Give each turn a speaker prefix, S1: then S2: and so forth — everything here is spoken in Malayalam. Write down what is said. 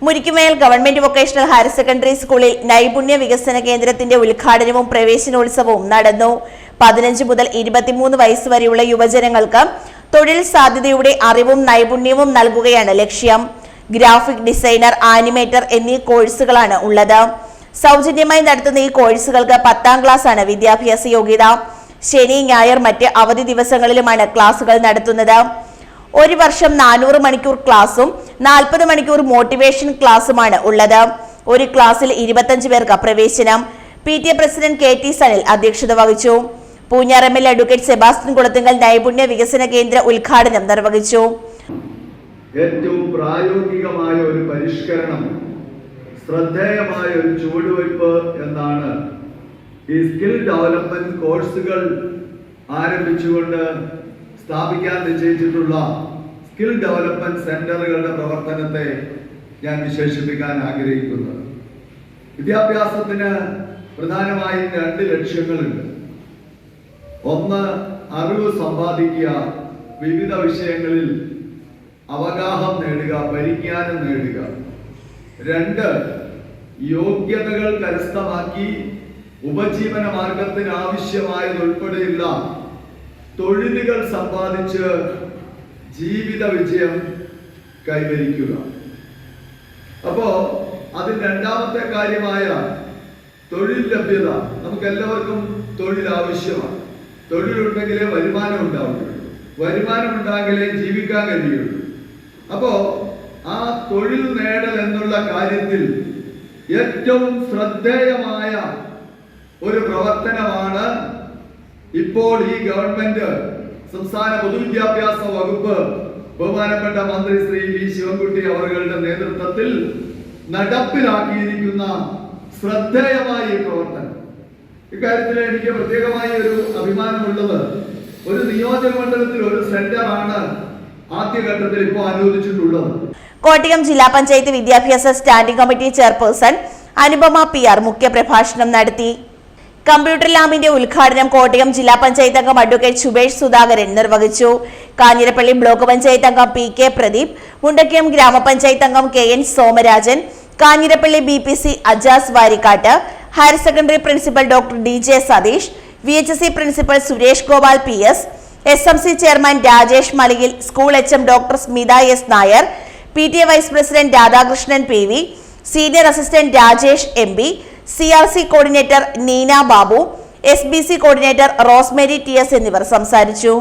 S1: Murikkumel government vocational higher secondary സ്കൂളിൽ നൈപുണ്യ വികസന കേന്ദ്രത്തിന്റെ ഉദ്ഘാടനവും പ്രവേശനോത്സവവും നടന്നു. 15 മുതൽ 23 വയസ്സ് വരെയുള്ള യുവജനങ്ങൾക്ക് തൊഴിൽ സാധ്യതയുടെ അറിവും നൈപുണ്യവും നൽകുകയാണ് ലക്ഷ്യം. ഗ്രാഫിക് ഡിസൈനർ, ആനിമേറ്റർ എന്നീ കോഴ്സുകളാണ് ഉള്ളത്. സൗജന്യമായി നടത്തുന്ന ഈ കോഴ്സുകൾക്ക് 10ാം ക്ലാസ് ആണ് വിദ്യാഭ്യാസ യോഗ്യത. ശനി, ഞായർ, മറ്റ് അവധി ദിവസങ്ങളിലുമാണ് ക്ലാസുകൾ നടത്തുന്നത്. ഒരു വർഷം 400 മണിക്കൂർ ക്ലാസും 40 മണിക്കൂർ മോട്ടിവേഷൻ ക്ലാസുമാണ് ഉള്ളത്. ഒരു ക്ലാസ്സിൽ 25 പേർക്ക് പ്രവേശനം. PTA പ്രസിഡന്റ് KT സനിൽ അധ്യക്ഷത വഹിച്ചു. Poonjar ML advocate Sebastian Kulathunkal നൈപുണ്യ വികസന കേന്ദ്ര ഉദ്ഘാടനം നിർവഹിച്ചു.
S2: ഏറ്റവും പ്രായോഗികമായ ഒരു പരിഷ്കരണം, ശ്രദ്ധേയമായ ഒരു ചുവടുവയ്പ് എന്നാണ് ഈ സ്കിൽ ഡെവലപ്മെന്റ് കോഴ്സുകൾ ആരംഭിച്ചുകൊണ്ട് സ്ഥാപിക്കാൻ നിശ്ചയിച്ചിട്ടുള്ള സ്കിൽ ഡെവലപ്മെന്റ് സെന്ററുകളുടെ പ്രവർത്തനത്തെ ഞാൻ വിശേഷിപ്പിക്കാൻ ആഗ്രഹിക്കുന്നത്. വിദ്യാഭ്യാസത്തിന് പ്രധാനമായും 2 ലക്ഷ്യങ്ങളുണ്ട്. ഒന്ന്, അറിവ് സമ്പാദിക്കുക, വിവിധ വിഷയങ്ങളിൽ അവഗാഹം നേടുക, പരിജ്ഞാനം നേടുക. 2, യോഗ്യതകൾ കരസ്ഥമാക്കി ഉപജീവന മാർഗത്തിന് ആവശ്യമായതുൾപ്പെടെയുള്ള തൊഴിലുകൾ സമ്പാദിച്ച് ജീവിത വിജയം കൈവരിക്കുക. അപ്പോ അതിൽ രണ്ടാമത്തെ കാര്യമായ തൊഴിൽ ലഭ്യത. നമുക്ക് എല്ലാവർക്കും തൊഴിൽ ആവശ്യമാണ്. തൊഴിലുണ്ടെങ്കിലേ വരുമാനം ഉണ്ടാവുകയുള്ളൂ. വരുമാനം ഉണ്ടാകില്ലേ ജീവിക്കാൻ കഴിയുള്ളൂ. അപ്പോ ആ തൊഴിൽ നേടൽ എന്നുള്ള കാര്യത്തിൽ ഏറ്റവും ശ്രദ്ധേയമായ ഒരു പ്രവർത്തനമാണ് ഇപ്പോൾ ഈ ഗവൺമെന്റ്, സംസ്ഥാന പൊതുവിദ്യാഭ്യാസ വകുപ്പ്, ബഹുമാനപ്പെട്ട മന്ത്രി ശ്രീ V. ശിവൻകുട്ടി അവരുടെ നേതൃത്വത്തിൽ നടപ്പിലാക്കിയിരിക്കുന്ന ശ്രദ്ധേയമായ ഈ പ്രവർത്തനം. ഇക്കാര്യത്തിൽ എനിക്ക് പ്രത്യേകമായ ഒരു അഭിമാനമുള്ളത്, ഒരു നിയോജക മണ്ഡലത്തിൽ ഒരു സെന്റർ ആണ് ആദ്യഘട്ടത്തിൽ ഇപ്പോൾ അനുവദിച്ചിട്ടുള്ളത്.
S1: കോട്ടയം ജില്ലാ പഞ്ചായത്ത് വിദ്യാഭ്യാസ standing committee chairperson Anupama PR മുഖ്യപ്രഭാഷണം നടത്തി. കമ്പ്യൂട്ടർ ലാബിന്റെ ഉദ്ഘാടനം കോട്ടയം ജില്ലാ പഞ്ചായത്ത് അംഗം അഡ്വക്കേറ്റ് സുബേഷ് സുധാകരൻ നിർവഹിച്ചു. കാഞ്ഞിരപ്പള്ളി ബ്ലോക്ക് പഞ്ചായത്ത് അംഗം PK പ്രദീപ്, മുണ്ടക്കയം ഗ്രാമപഞ്ചായത്ത് അംഗം KN Somarajan, Kanjirappally BPC Ajas Varikkattu, higher secondary principal doctor DJ Satheesh, VHSE principal Suresh Gopal PS, SMC chairman Rajesh Malayil, school HM doctor Smitha S. Nair, PTA vice president Radhakrishnan PV, senior assistant Rajesh MB, CRC coordinator Neena Babu, SBC coordinator Rosemary TS എന്നിവർ സംസാരിച്ചു.